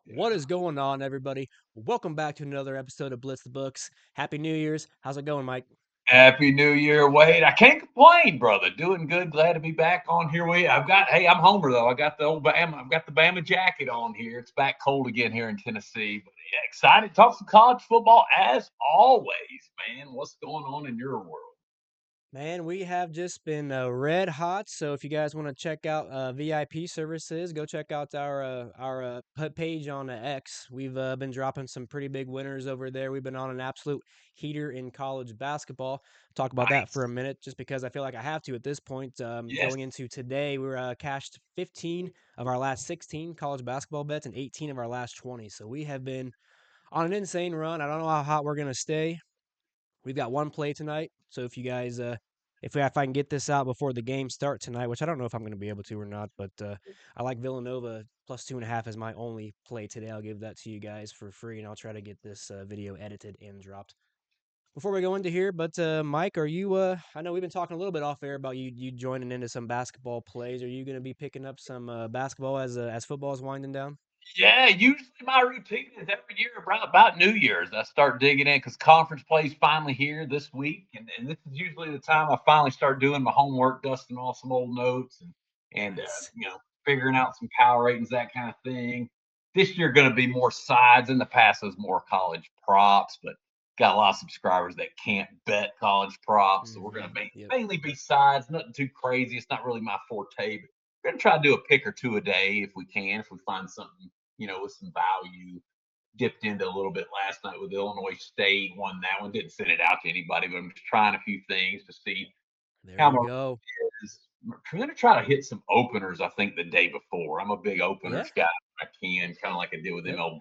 What Yeah. is going on, everybody? Welcome back to another episode of Blitz the Books. Happy New Year's. How's it going, Mike? Happy New Year, Wade. I can't complain, brother. Doing good. Glad to be back on here. I'm Homer though. I got the old Bama. I've got the Bama jacket on here. It's back cold again here in Tennessee. But yeah, excited to talk some college football as always, man. What's going on in your world? Man, we have just been red hot. So if you guys want to check out VIP services, go check out our page on X. We've been dropping some pretty big winners over there. We've been on an absolute heater in college basketball. Talk about that for a Nice. minute, just because I feel like I have to at this point. Yes. Going into today, we're cashed 15 of our last 16 college basketball bets and 18 of our last 20. So we have been on an insane run. I don't know how hot we're gonna stay. We've got one play tonight, so if you guys, if I can get this out before the game start tonight, which I don't know if I'm going to be able to or not, but I like Villanova plus 2.5 as my only play today. I'll give that to you guys for free, and I'll try to get this video edited and dropped before we go into here. But Mike, are you? I know we've been talking a little bit off air about you joining into some basketball plays. Are you going to be picking up some basketball as football is winding down? Yeah, usually my routine is every year about New Year's. I start digging in because conference play's finally here this week, and this is usually the time I finally start doing my homework, dusting off some old notes, and Nice. figuring out some power ratings, that kind of thing. This year going to be more sides. In the past, it was more college props, but got a lot of subscribers that can't bet college props, so we're going to Yep. mainly be sides. Nothing too crazy. It's not really my forte, but we're going to try to do a pick or two a day if we can, if we find something with some value. Dipped into a little bit last night with Illinois State, won that one. Didn't send it out to anybody, but I'm just trying a few things to see There how you my go. is. I'm going to try to hit some openers, I think, the day before. I'm a big Yeah. openers guy. I can, kind of like I did with Yep. MLB.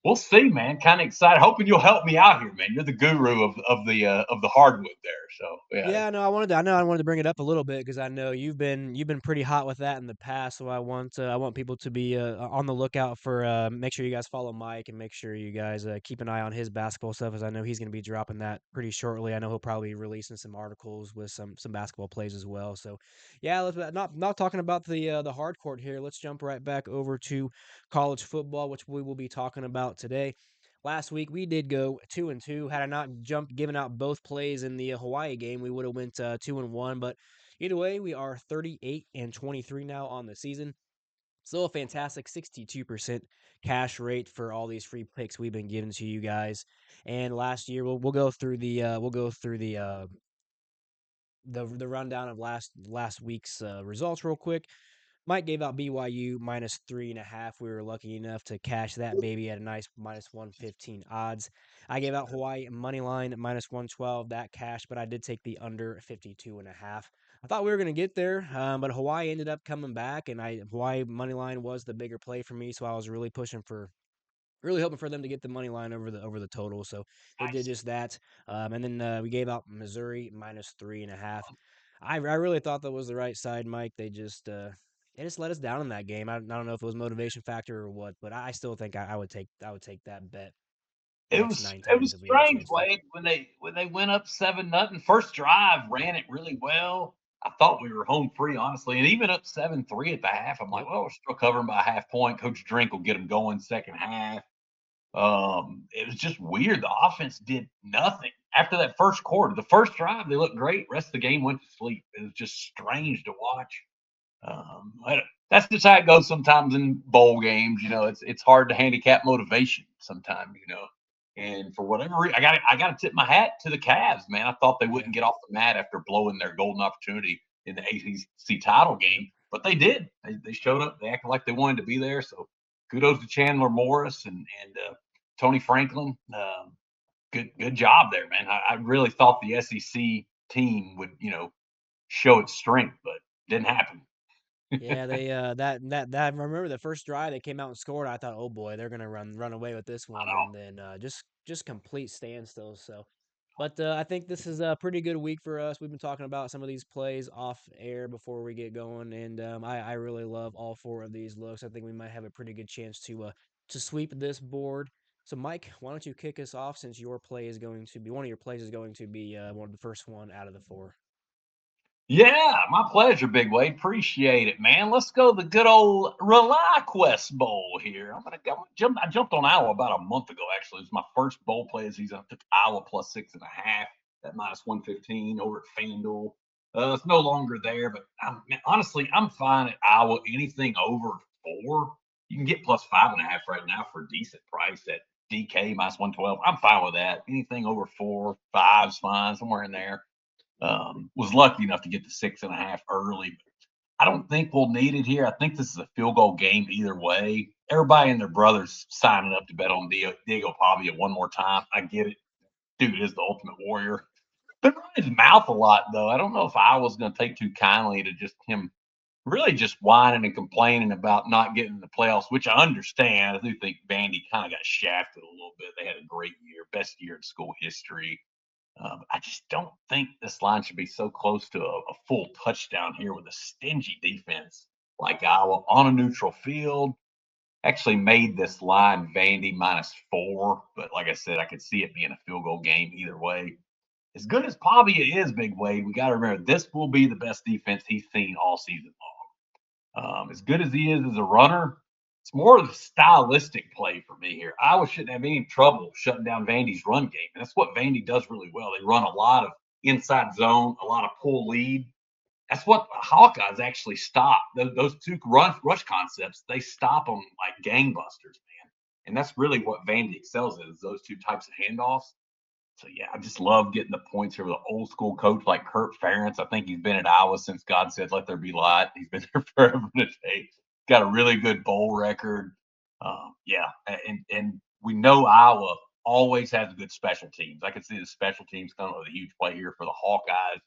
We'll see, man. Kind of excited. Hoping you'll help me out here, man. You're the guru of the hardwood there. So yeah, Yeah, no, I wanted to bring it up a little bit because I know you've been pretty hot with that in the past. So I want people to be on the lookout for make sure you guys follow Mike and make sure you guys keep an eye on his basketball stuff, as I know he's going to be dropping that pretty shortly. I know he'll probably be releasing some articles with some basketball plays as well. So yeah, let's not talking about the hard court here. Let's jump right back over to college football, which we will be talking about today. Last week we did go 2-2. Had I not jumped, given out both plays in the Hawaii game, we would have went 2-1. But either way, we are 38-23 now on the season. Still a fantastic 62% cash rate for all these free picks we've been giving to you guys. And last year, we'll go through the rundown of last week's results real quick. Mike gave out BYU minus 3.5. We were lucky enough to cash that baby at a nice minus 115 odds. I gave out Hawaii money line at minus 112. That cash, but I did take the under 52.5. I thought we were going to get there, but Hawaii ended up coming back, and Hawaii money line was the bigger play for me. So I was really hoping for them to get the money line over the total. So they did nice. just that. And then we gave out Missouri minus 3.5. I really thought that was the right side, Mike. They just let us down in that game. I don't know if it was motivation factor or what, but I still think I would take that bet It next was nine it times was if we had a strange, chance to. Wade, when they went up 7-0. First drive ran it really well. I thought we were home free, honestly, and even up 7-3 at the half. I'm like, Yep. well, we're still covering by a half point. Coach Drink will get them going second half. It was just weird. The offense did nothing after that first quarter. The first drive, they looked great. Rest of the game went to sleep. It was just strange to watch. That's just how it goes sometimes in bowl games. It's hard to handicap motivation sometimes. And for whatever reason, I got to tip my hat to the Cavs, man. I thought they Yeah. wouldn't get off the mat after blowing their golden opportunity in the ACC title Yep. game, but they did. They showed up. They acted like they wanted to be there. So kudos to Chandler Morris and Tony Franklin. Good job there, man. I really thought the SEC team would show its strength, but didn't happen. Yeah, they that I remember the first drive they came out and scored. I thought, oh boy, they're gonna run away with this one, and then just complete standstill. So, but I think this is a pretty good week for us. We've been talking about some of these plays off air before we get going, and I really love all four of these looks. I think we might have a pretty good chance to sweep this board. So, Mike, why don't you kick us off since your play is going to be one of your plays is going to be one of the first one out of the four. Yeah, my pleasure, Big Wade. Appreciate it, man. Let's go the good old ReliaQuest Bowl here. I'm gonna go jump. I jumped on Iowa about a month ago. Actually, it was my first bowl play of the season. I took Iowa plus 6.5 at minus 115 over at FanDuel. It's no longer there, but man, honestly, I'm fine at Iowa. Anything over 4, you can get plus 5.5 right now for a decent price at DK minus 112. I'm fine with that. Anything over 4, 5's fine, somewhere in there. Was lucky enough to get the 6.5 early. I don't think we'll need it here. I think this is a field goal game either way. Everybody and their brothers signing up to bet on Diego Pavia one more time. I get it. Dude is the ultimate warrior. Been running his mouth a lot, though. I don't know if I was going to take too kindly to just him really just whining and complaining about not getting in the playoffs, which I understand. I do think Vandy kind of got shafted a little bit. They had a great year, best year in school history. I just don't think this line should be so close to a full touchdown here with a stingy defense like Iowa on a neutral field. Actually made this line Vandy minus 4, but like I said, I could see it being a field goal game either way. As good as Pavia is, Big Wade, we got to remember this will be the best defense he's seen all season long. As good as he is as a runner, it's more of a stylistic play for me here. Iowa shouldn't have any trouble shutting down Vandy's run game. And that's what Vandy does really well. They run a lot of inside zone, a lot of pull lead. That's what Hawkeyes actually stop. Those two rush concepts, they stop them like gangbusters, man. And that's really what Vandy excels in is those two types of handoffs. So yeah, I just love getting the points here with an old school coach like Kurt Ferentz. I think he's been at Iowa since God said, "Let there be light." He's been there forever today. Got a really good bowl record. Yeah, and we know Iowa always has good special teams. I can see the special teams coming with a huge play here for the Hawkeyes.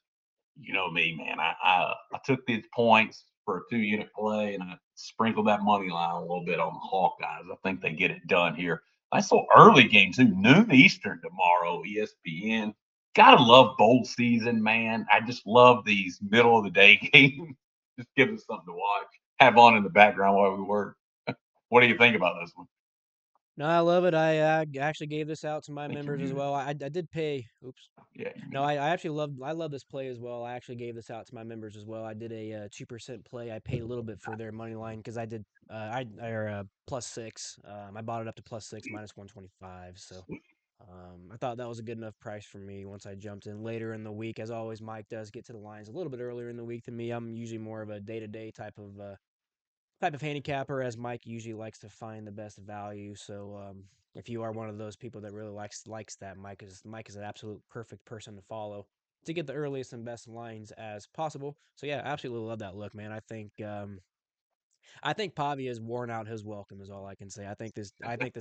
You know me, man. I took these points for a 2 unit play and I sprinkled that money line a little bit on the Hawkeyes. I think they get it done here. I saw early game too, noon Eastern tomorrow, ESPN. Gotta love bowl season, man. I just love these middle of the day games. Just give us something to watch, have on in the background while we work. What do you think about this one? No, I love it. I actually gave this out to my I think you're members as muted. well. I did pay. Oops. Yeah, you're No, muted. I actually love this play as well. I actually gave this out to my members as well. I did a 2% play. I paid a little bit for their money line because I did I or plus 6. I bought it up to plus 6 minus 125. So Sweet. I thought that was a good enough price for me once I jumped in later in the week. As always, Mike does get to the lines a little bit earlier in the week than me. I'm usually more of a day to day type of handicapper, as Mike usually likes to find the best value. So if you are one of those people that really likes that, Mike is an absolute perfect person to follow to get the earliest and best lines as possible. So yeah, absolutely love that look, man. I think Pavia has worn out his welcome is all I can say. I think this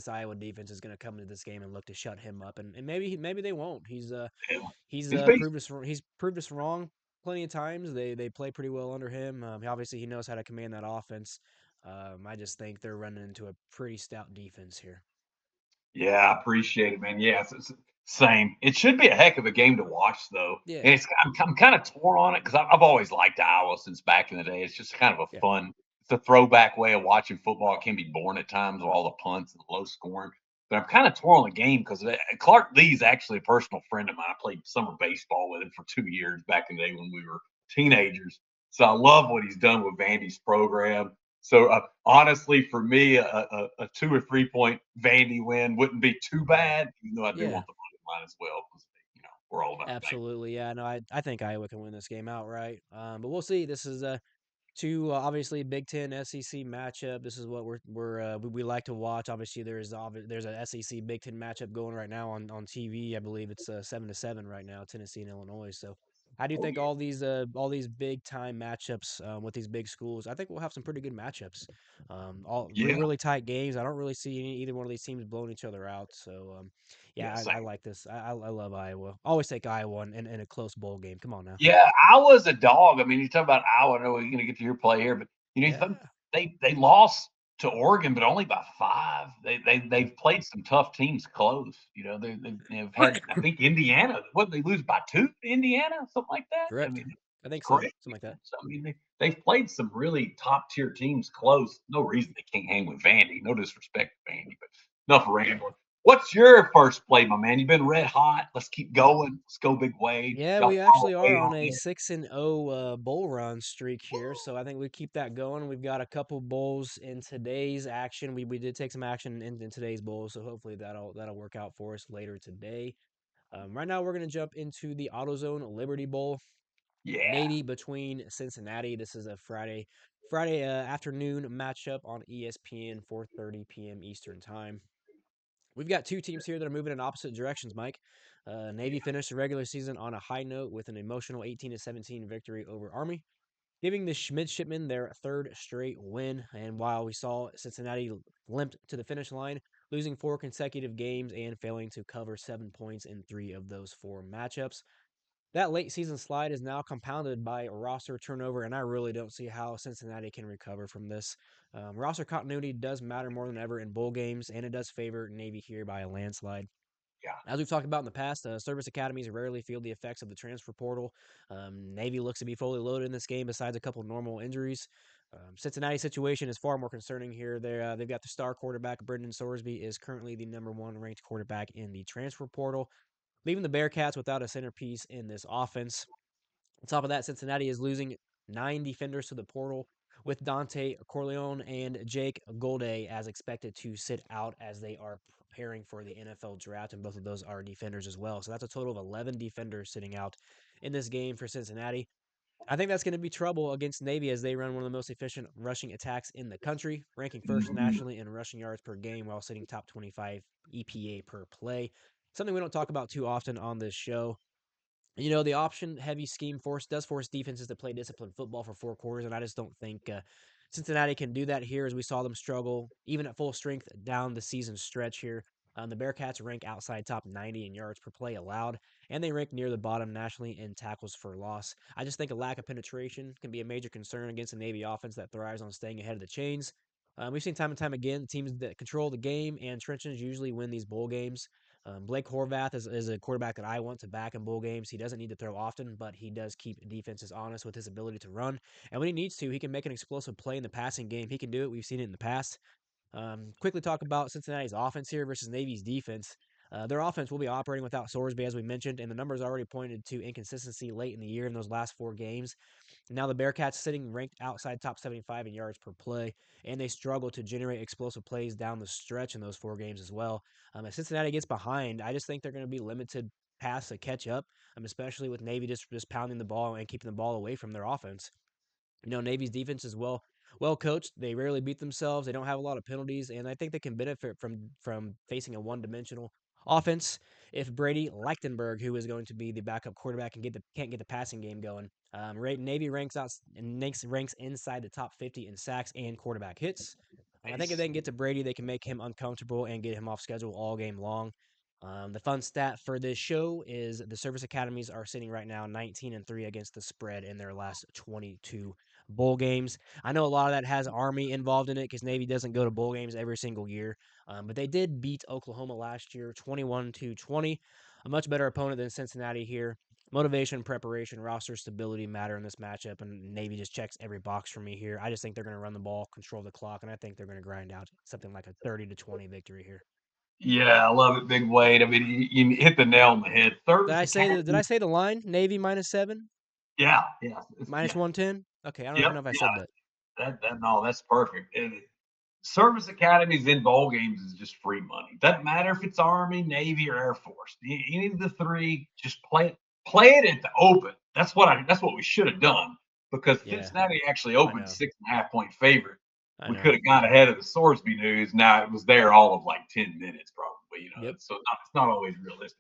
Iowa defense is going to come into this game and look to shut him up, and maybe they won't. Yeah. He's He's beast. proved us wrong plenty of times. They play pretty well under him. Obviously, he knows how to command that offense. I just think they're running into a pretty stout defense here. Yeah, I appreciate it, man. Yeah, same. It should be a heck of a game to watch, though. Yeah, And I'm kind of torn on it because I've always liked Iowa since back in the day. It's just kind of a yeah, fun, it's a throwback way of watching football. It can be boring at times with all the punts and low scoring. But I'm kind of torn on the game because Clark Lee's actually a personal friend of mine. I played summer baseball with him for 2 years back in the day when we were teenagers. So I love what he's done with Vandy's program. So honestly, for me, a 2 or 3 point Vandy win wouldn't be too bad, even though I do yeah. want the money line as well because we're all about the bank. Absolutely, yeah. No, I think Iowa can win this game outright. But we'll see. This is two obviously Big Ten SEC matchup. This is what we like to watch. Obviously, there's a SEC Big Ten matchup going right now on TV. I believe it's 7-7 right now, Tennessee and Illinois. So, how do you Oh think yeah, all these big time matchups with these big schools? I think we'll have some pretty good matchups. All yeah, really tight games. I don't really see either one of these teams blowing each other out. So, yeah. yeah, I Same. like this. I love Iowa. Always take Iowa in a close bowl game. Come on now. Yeah, I was a dog. I mean, you talk about Iowa. I know we're going to get to your play here, but Yeah, they lost to Oregon, but only by 5. They've played some tough teams close. They've had I think Indiana. What did they lose by 2 to Indiana, something like that. I correct. mean, I think so. correct. Something like that. So, I mean, they've played some really top tier teams close. No reason they can't hang with Vandy. No disrespect to Vandy, but enough rambling. What's your first play, my man? You've been red hot. Let's keep going. Let's go, Big Wade. Yeah, Y'all we follow actually are Wade on on a here. 6-0 bowl run streak here, so I think we keep that going. We've got a couple bowls in today's action. We did take some action in today's bowl, so hopefully that'll work out for us later today. Right now, we're gonna jump into the AutoZone Liberty Bowl. Yeah, Navy between Cincinnati. This is a Friday afternoon matchup on ESPN, 4:30 p.m. Eastern time. We've got two teams here that are moving in opposite directions, Mike. Navy yeah, finished the regular season on a high note with an emotional 18-17 victory over Army, giving the midshipmen their third straight win. And while we saw Cincinnati limped to the finish line, losing four consecutive games and failing to cover 7 points in three of those four matchups, that late season slide is now compounded by roster turnover, and I really don't see how Cincinnati can recover from this. Roster continuity does matter more than ever in bowl games, and it does favor Navy here by a landslide. yeah. As we've talked about in the past, service academies rarely feel the effects of the transfer portal. Navy looks to be fully loaded in this game, besides a couple normal injuries. Cincinnati's situation is far more concerning here. They've got the star quarterback, Brendan Sorsby, is currently the number one ranked quarterback in the transfer portal, leaving the Bearcats without a centerpiece in this offense. On top of that, Cincinnati is losing 9 defenders to the portal, with Dante Corleone and Jake Golday as expected to sit out as they are preparing for the NFL draft, and both of those are defenders as well. So that's a total of 11 defenders sitting out in this game for Cincinnati. I think that's going to be trouble against Navy as they run one of the most efficient rushing attacks in the country, ranking first Mhm. nationally in rushing yards per game while sitting top 25 EPA per play. Something we don't talk about too often on this show. The option heavy scheme does force defenses to play disciplined football for 4 quarters, and I just don't think Cincinnati can do that here as we saw them struggle even at full strength down the season stretch here. The Bearcats rank outside top 90 in yards per play allowed, and they rank near the bottom nationally in tackles for loss. I just think a lack of penetration can be a major concern against a Navy offense that thrives on staying ahead of the chains. We've seen time and time again teams that control the game and trenches usually win these bowl games. Blake Horvath is a quarterback that I want to back in bowl games. He doesn't need to throw often, but he does keep defenses honest with his ability to run. And when he needs to, he can make an explosive play in the passing game. He can do it. We've seen it in the past. Quickly talk about Cincinnati's offense here versus Navy's defense. Their offense will be operating without Sorsby, as we mentioned, and the numbers already pointed to inconsistency late in the year in those last four games. Now the Bearcats sitting ranked outside top 75 in yards per play, and they struggle to generate explosive plays down the stretch in those four games as well. As Cincinnati gets behind, I just think they're going to be limited pass to catch up, especially with Navy just pounding the ball and keeping the ball away from their offense. Navy's defense is well coached. They rarely beat themselves. They don't have a lot of penalties, and I think they can benefit from facing a one-dimensional offense if Brady Lichtenberg, who is going to be the backup quarterback, can't get the passing game going. Navy ranks inside the top 50 in sacks and quarterback hits. I think if Nice. they can get to Brady, they can make him uncomfortable and get him off schedule all game long. The fun stat for this show is the service academies are sitting right now 19-3 against the spread in their last 22 bowl games. I know a lot of that has Army involved in it because Navy doesn't go to bowl games every single year, but they did beat Oklahoma last year 21-20, a much better opponent than Cincinnati here. Motivation, preparation, roster stability matter in this matchup, and Navy just checks every box for me here. I just think they're going to run the ball, control the clock, and I think they're going to grind out something like a 30-20 victory here. Yeah, I love it, Big Wade. I mean, you hit the nail on the head. Did Service I say the did I Academy. say the line? Navy -7, Yeah, yeah, minus yeah, 110. Okay, I don't even yep, know if I yeah. said that. No, that's perfect. And service academies in bowl games is just free money. Doesn't matter if it's Army, Navy, or Air Force. Any of the three, just play it at the open. That's what we should have done because Yeah, Cincinnati actually I opened know. 6.5 point favorite. I We could know. have got ahead of the Sorsby news. Now it was there all of like 10 minutes probably. Yep. So it's not always realistic.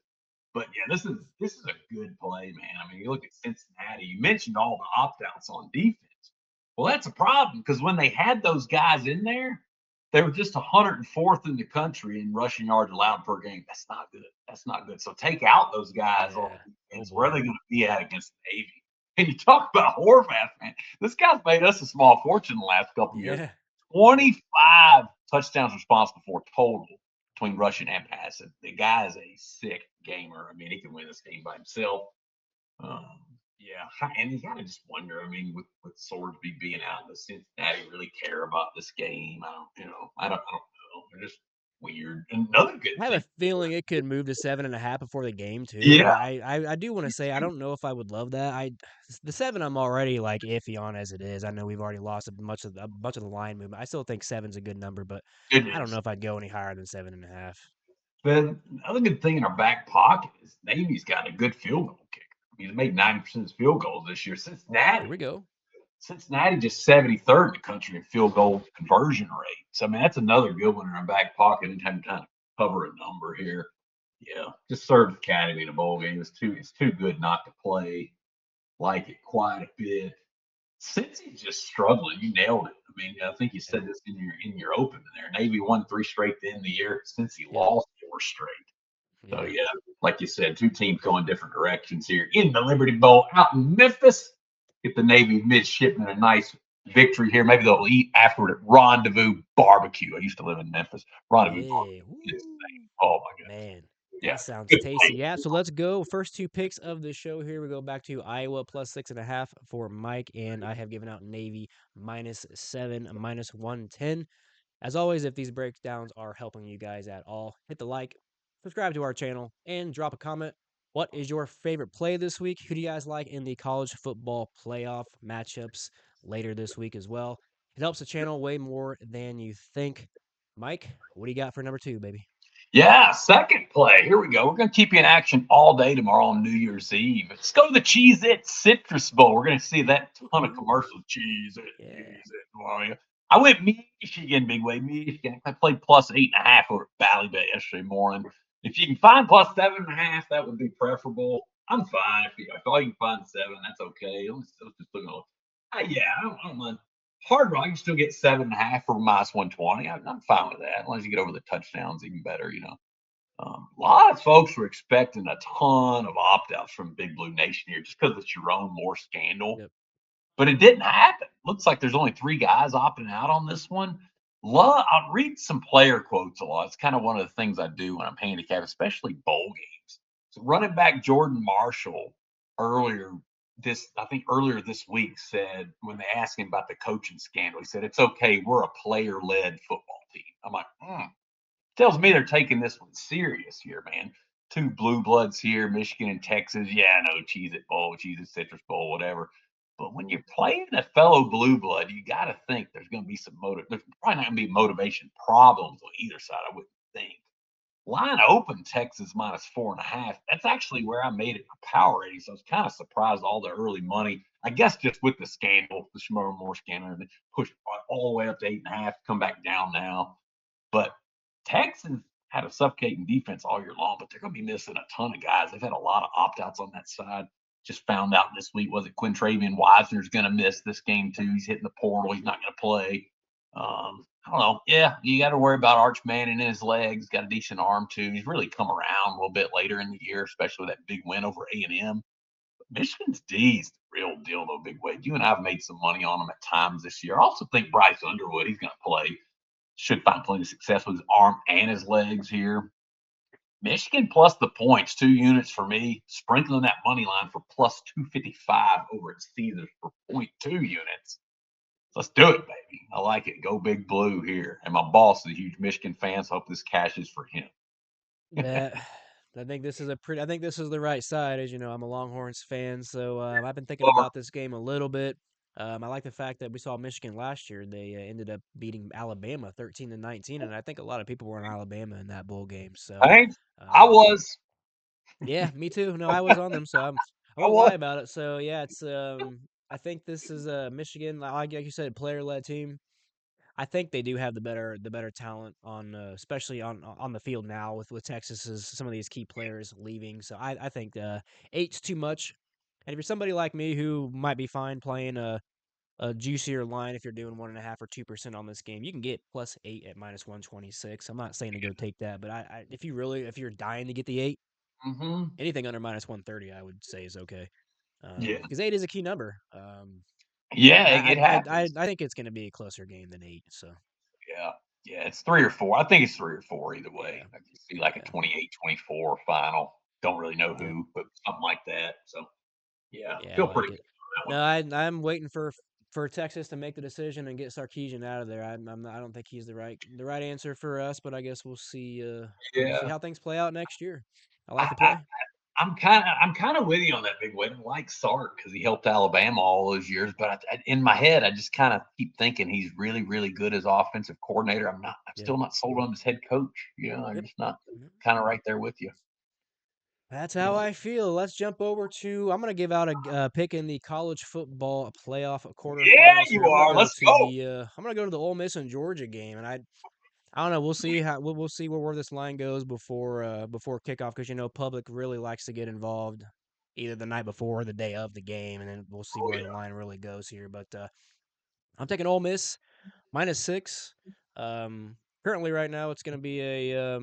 But yeah, this is a good play, man. I mean, you look at Cincinnati. You mentioned all the opt outs on defense. Well, that's a problem because when they had those guys in there, they were just 104th in the country in rushing yards allowed per game. That's not good. That's not good. So take out those guys on Yeah. Oh defense. Where are boy. they going to be at against the Navy? And you talk about Horvath, man. This guy's made us a small fortune the last couple of years. Yeah. 25 touchdowns responsible for total between rushing and passing. The guy is a sick gamer. I mean, he can win this game by himself. Yeah, and you gotta just wonder. I mean, with Swordsby being out, does Cincinnati really care about this game? I don't know. They're just weird. Another good I have thing. a feeling it could move to 7.5 before the game too. Yeah, I do want to say I don't know if I would love that. The 7 I'm already like iffy on as it is. I know we've already lost a bunch of the line movement. I still think seven's a good number, but it I don't know is. if I'd go any higher than 7.5. But another good thing in our back pocket is Navy's got a good field goal kicker. He's made 90% of his field goals this year. Here we go. Cincinnati just 73rd in the country in field goal conversion rate. So I mean that's another good one in our back pocket anytime you kind of cover a number here. Yeah, just served Academy in a bowl game. It's too good not to play. Like it quite a bit. Cincy's just struggling. You nailed it. I mean, I think you Yeah. said this in your opening there. Navy won 3 straight to end the year. Cincy Yep. lost 4 straight. So Yeah. yeah, like you said, two teams going different directions here in the Liberty Bowl out in Memphis. Get the Navy midshipmen a nice victory here. Maybe they'll eat afterward at Rendezvous Barbecue. I used to live in Memphis. Rendezvous Yeah. Barbecue is the Woo. name. Oh my goodness. Man, Yeah, that sounds good tasty. place. Yeah, so let's go. First two picks of the show here. We go back to Iowa plus 6.5 for Mike, and I have given out Navy -7, -110. As always, if these breakdowns are helping you guys at all, hit the like, subscribe to our channel, and drop a comment. What is your favorite play this week? Who do you guys like in the college football playoff matchups later this week as well? It helps the channel way more than you think. Mike, what do you got for number two, baby? Yeah, second play. Here we go. We're going to keep you in action all day tomorrow on New Year's Eve. Let's go to the Cheez It Citrus Bowl. We're going to see that ton of Woohoo. commercials. Cheez It, Yeah. Cheez It. Well, I went Michigan, big way, Michigan. I played plus 8.5 over at Valley Bay yesterday morning. If you can find plus 7.5, that would be preferable. I'm fine. If all you can find 7, that's okay. Let's just look at yeah, I don't mind. Hard Rock, you still get 7.5 for -120. I'm fine with that. As long as you get over the touchdowns, even better. A lot of folks were expecting a ton of opt outs from Big Blue Nation here just because it's your own more scandal, Yep. but it didn't happen. Looks like there's only 3 guys opting out on this one. I read some player quotes a lot. It's kind of one of the things I do when I'm handicapped, especially bowl games. So running back Jordan Marshall earlier I think earlier this week said when they asked him about the coaching scandal, he said, "It's okay. We're a player led football team." I'm like, tells me they're taking this one serious here, man. 2 blue bloods here, Michigan and Texas. Yeah, I know, Cheez It Bowl, Cheez It Citrus Bowl, whatever. But when you're playing a fellow blue blood, you got to think there's going to be some There's probably not going to be motivation problems on either side. I wouldn't think. Line open Texas -4.5. That's actually where I made it a power rating. So I was kind of surprised all the early money. I guess just with the scandal, the Shmurda Moore scandal, and pushed all the way up to 8.5, come back down now. But Texans had a suffocating defense all year long, but they're going to be missing a ton of guys. They've had a lot of opt outs on that side. Just found out this week was it Quintravian Wisner's going to miss this game too. He's hitting the portal. He's not going to play. I don't know. Yeah, you got to worry about Arch Manning in his legs. Got a decent arm too. He's really come around a little bit later in the year, especially with that big win over A&M. Michigan's D's the real deal though, big way. You and I have made some money on him at times this year. I also think Bryce Underwood, he's going to play. Should find plenty of success with his arm and his legs here. Michigan plus the points, 2 units for me. Sprinkling that money line for plus 255 over at Caesars for .2 units. Let's do it, baby. I like it. Go big blue here. And my boss is a huge Michigan fan, so I hope this cashes for him. That I think this is the right side. As you know, I'm a Longhorns fan, so I've been thinking Bummer. about this game a little bit. I like the fact that we saw Michigan last year. They ended up beating Alabama 13-19, and I think a lot of people were on Alabama in that bowl game. So, Thanks. I um, was. yeah, me too. No, I was on them, so I I won't was. lie about it. So yeah, it's I think this is Michigan, like you said, player led team. I think they do have the better talent on especially on the field now with Texas's some of these key players leaving. So I think eight's too much. And if you're somebody like me who might be fine playing a juicier line if you're doing 1.5 or 2% on this game, you can get +8 at -126. I'm not saying to go take that, but if you're dying to get the 8, Mm-hmm. anything under -130 I would say is okay. Yeah. Because 8 is a key number. Yeah, And it happens. I think it's going to be a closer game than 8. So Yeah. Yeah, it's 3 or 4. I think it's 3 or 4 either yeah, way. I can see like a yeah. 28-24 final. Don't really know Yep. who, but something like that. So, yeah, Yeah, I feel like pretty it. good on that No, one. I'm waiting for Texas to make the decision and get Sarkisian out of there. I don't think he's the right answer for us, but I guess we'll see. We'll see Yeah. how things play out next year. I I, like the I play. I'm kind of with you on that big win. I like Sark because he helped Alabama all those years. But in my head, I just kind of keep thinking he's really, really good as offensive coordinator. I'm not. I'm Yeah. still not sold on his head coach. I'm Yep. just not Yep. kind of right there with you. That's You how know. I feel. Let's jump over to. I'm gonna give out a pick in the college football playoff Yeah, quarterfinals here. you I'm gonna are. go Let's to go. the. I'm gonna go to the Ole Miss and Georgia game, and I don't know. We'll see how we'll see where this line goes before kickoff because public really likes to get involved either the night before or the day of the game, and then we'll see Oh where the yeah, line really goes here. But I'm taking Ole Miss -6. Currently, right now, it's going to be a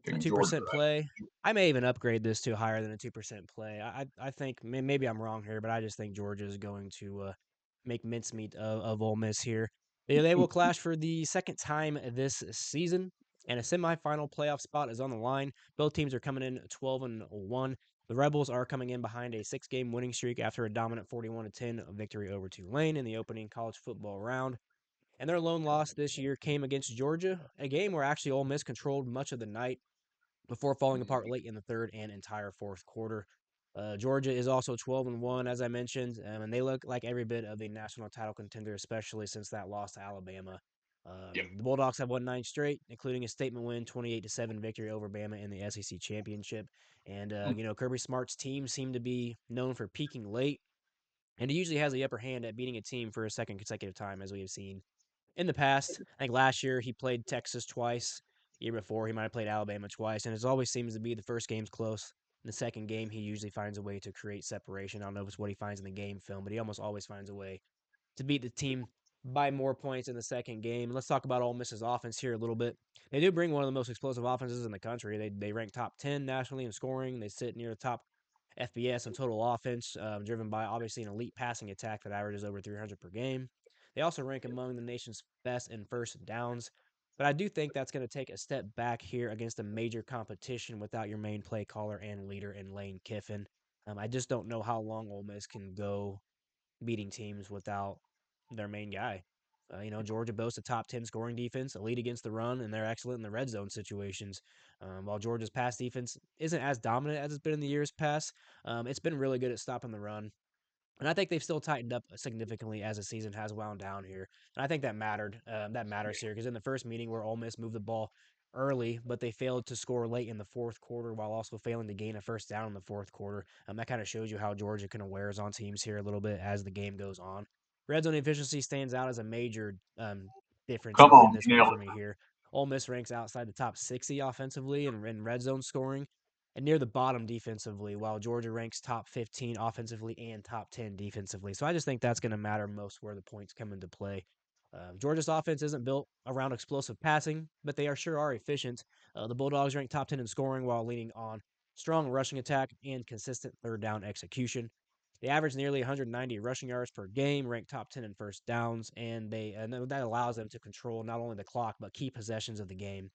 picking Georgia. 2% play. I may even upgrade this to higher than a 2% play. I think maybe I'm wrong here, but I just think Georgia is going to make mincemeat of Ole Miss here. They will clash for the second time this season, and a semifinal playoff spot is on the line. Both teams are coming in 12-1. The Rebels are coming in behind a 6-game winning streak after a dominant 41-10 victory over Tulane in the opening college football round. And their lone loss this year came against Georgia, a game where actually Ole Miss controlled much of the night before falling apart late in the third and entire fourth quarter. Georgia is also 12-1, as I mentioned, and they look like every bit of a national title contender, especially since that loss to Alabama. Yep. The Bulldogs have won 9 straight, including a statement win, 28-7 victory over Bama in the SEC championship. And Kirby Smart's team seem to be known for peaking late, and he usually has the upper hand at beating a team for a second consecutive time, as we have seen in the past. I think last year he played Texas twice. The year before he might have played Alabama twice, and it always seems to be the first game's close. In the second game, he usually finds a way to create separation. I don't know if it's what he finds in the game film, but he almost always finds a way to beat the team by more points in the second game. Let's talk about Ole Miss's offense here a little bit. They do bring one of the most explosive offenses in the country. They rank top 10 nationally in scoring. They sit near the top FBS and total offense, driven by obviously an elite passing attack that averages over 300 per game. They also rank among the nation's best in first downs. But I do think that's going to take a step back here against a major competition without your main play caller and leader in Lane Kiffin. I just don't know how long Ole Miss can go beating teams without their main guy. Georgia boasts a top 10 scoring defense, elite against the run, and they're excellent in the red zone situations. While Georgia's pass defense isn't as dominant as it's been in the years past, it's been really good at stopping the run. And I think they've still tightened up significantly as the season has wound down here. And I think that mattered. That matters here because in the first meeting where Ole Miss moved the ball early, but they failed to score late in the fourth quarter while also failing to gain a first down in the fourth quarter. That kind of shows you how Georgia kind of wears on teams here a little bit as the game goes on. Red zone efficiency stands out as a major difference Come in on, this you one nailed for it. me here. Ole Miss ranks outside the top 60 offensively in red zone scoring and near the bottom defensively, while Georgia ranks top 15 offensively and top 10 defensively. So I just think that's going to matter most where the points come into play. Georgia's offense isn't built around explosive passing, but they sure are efficient. The Bulldogs rank top 10 in scoring while leaning on strong rushing attack and consistent third down execution. They average nearly 190 rushing yards per game, rank top 10 in first downs, and that allows them to control not only the clock but key possessions of the game.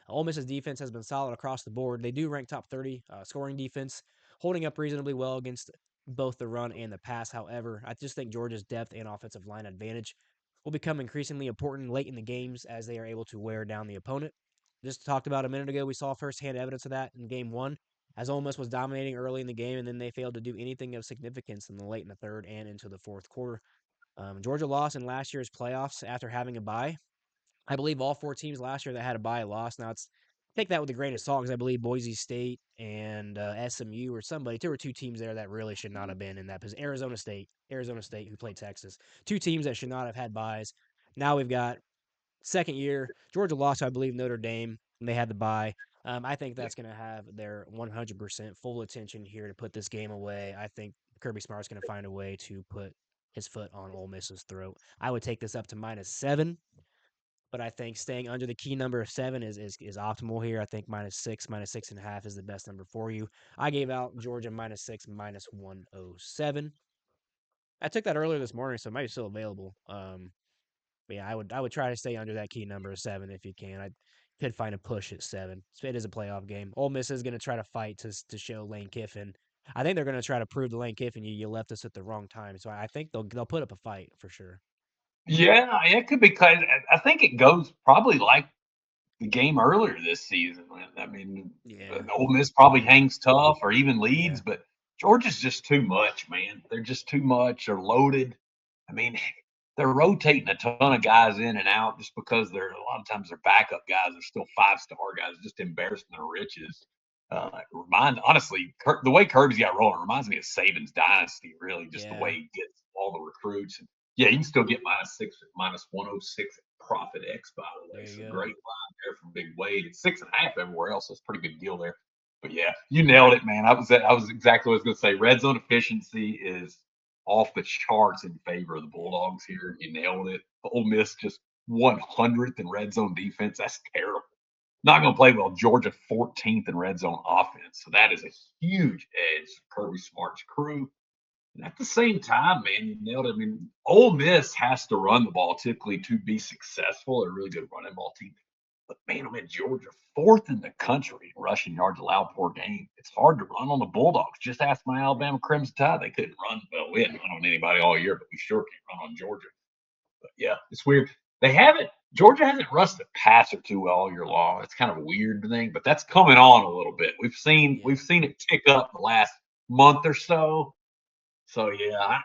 Ole Miss's defense has been solid across the board. They do rank top 30 scoring defense, holding up reasonably well against both the run and the pass. However, I just think Georgia's depth and offensive line advantage will become increasingly important late in the games as they are able to wear down the opponent. Just talked about a minute ago, we saw firsthand evidence of that in game one, as Ole Miss was dominating early in the game, and then they failed to do anything of significance in the late in the third and into the fourth quarter. Georgia lost in last year's playoffs after having a bye. I believe all four teams last year that had a bye lost. Now it's take that with a grain of salt because I believe Boise State and SMU or somebody. There were two teams there that really should not have been in that position. Arizona State, who played Texas. Two teams that should not have had buys. Now we've got second year. Georgia lost, I believe, Notre Dame, and they had the bye. I think Yeah. that's going to have their 100% full attention here to put this game away. I think Kirby Smart's going to find a way to put his foot on Ole Miss's throat. I would take this up to -7, but I think staying under the key number of 7 is optimal here. I think -6, -6.5 is the best number for you. I gave out Georgia -6, -107. I took that earlier this morning, so it might be still available. But yeah, I would try to stay under that key number of 7 if you can. I could find a push at 7. It is a playoff game. Ole Miss is going to try to fight to show Lane Kiffin I think they're gonna try to prove to Lane Kiffin you left us at the wrong time. So I think they'll put up a fight for sure. Yeah, it could be. Cause I think it goes probably like the game earlier this season. I mean, Yeah. Ole Miss probably hangs tough or even Yeah. leads, but Georgia's just too much, man. They're just too much. They're loaded. I mean, they're rotating a ton of guys in and out just because they're a lot of times their backup guys are still 5-star guys, just embarrassing their riches. Honestly, the way Kirby's got rolling reminds me of Saban's dynasty, really, just the way Yeah. he gets all the recruits. And yeah, you can still get -6 at -106 at Profit X, by the way. There you So go. great line there from Big Wade. It's 6.5 everywhere else. That's a pretty good deal there. But yeah, you nailed it, man. I was exactly what I was going to say. Red zone efficiency is off the charts in favor of the Yeah. Bulldogs here. You nailed it. Ole Miss just 100th in red zone defense. That's terrible. Not going to play well. Georgia 14th in red zone offense. So that is a huge edge for Kirby Smart's crew. And at the same time, man, you nailed it. I mean, Ole Miss has to run the ball typically to be successful. They're a really good running ball team. But man, I'm in Georgia, fourth in the country in rushing yards allowed per game. It's hard to run on the Bulldogs. Just ask my Alabama Crimson Tide. They couldn't run. Well, we hadn't run on anybody all year, but we sure can't run on Georgia. But yeah, it's weird. They haven't. Georgia hasn't rushed the passer too well all year long. It's kind of a weird thing, but that's coming on a little bit. We've seen Yeah. we've seen it tick up the last month or so. So yeah,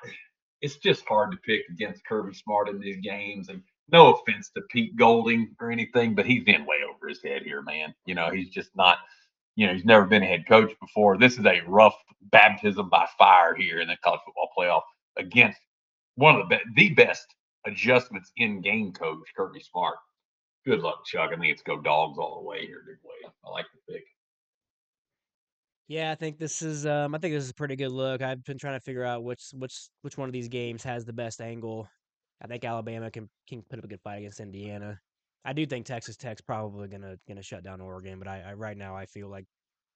it's just hard to pick against Kirby Smart in these games. And no offense to Pete Golding or anything, but he's in way over his head here, man. He's just not. He's never been a head coach before. This is a rough baptism by fire here in the college football playoff against one of the best adjustments in game coach Kirby Smart. Good luck, Chuck. I think it's go dogs all the way here, big way. I like the pick. Yeah, I think this is a pretty good look. I've been trying to figure out which one of these games has the best angle. I think Alabama can put up a good fight against Indiana. I do think Texas Tech's probably gonna shut down Oregon, but I right now I feel like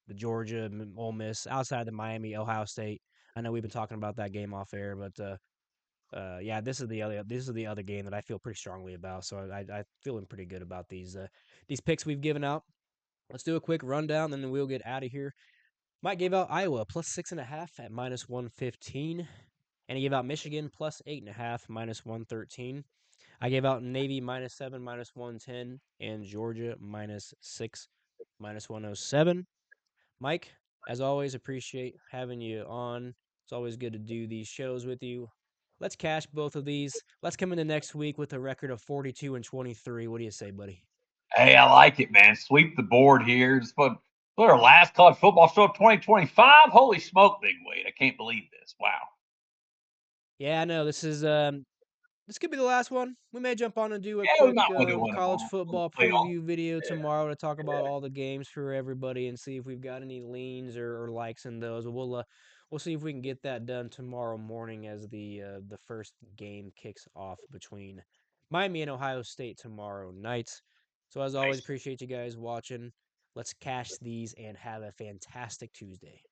the Georgia, Ole Miss, outside the Miami, Ohio State. I know we've been talking about that game off air, but yeah, this is the other game that I feel pretty strongly about. So I feeling pretty good about these picks we've given out. Let's do a quick rundown, and then we'll get out of here. Mike gave out Iowa plus 6.5 at -115, and he gave out Michigan plus 8.5 -113. I gave out Navy -7 -110, and Georgia -6 -107. Mike, as always, appreciate having you on. It's always good to do these shows with you. Let's cash both of these. Let's come into next week with a record of 42 and 23. What do you say, buddy? Hey, I like it, man. Sweep the board here. Just put our last college football show of 2025. Holy smoke, big weight. I can't believe this. Wow. Yeah, I know this could be the last one. We may jump on and do a Yeah, we quick might want to do one college tomorrow. We'll football play all. preview video Yeah, tomorrow to talk about yeah. all the games for everybody and see if we've got any leans or likes in those. We'll see if we can get that done tomorrow morning as the first game kicks off between Miami and Ohio State tomorrow night. So as always, Nice. appreciate you guys watching. Let's cash these and have a fantastic Tuesday.